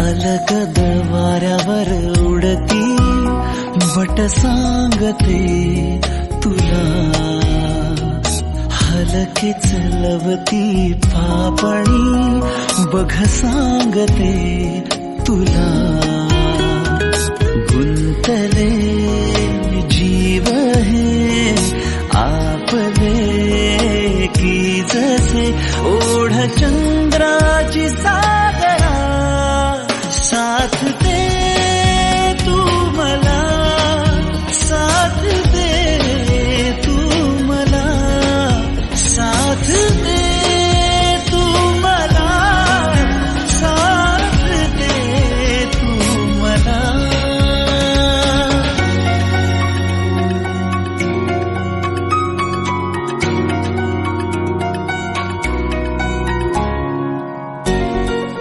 अलगद वाऱ्यावर उडती बट सांगते तुला, हलकेच लवती पापणी बघ सांगते तुला, गुंतले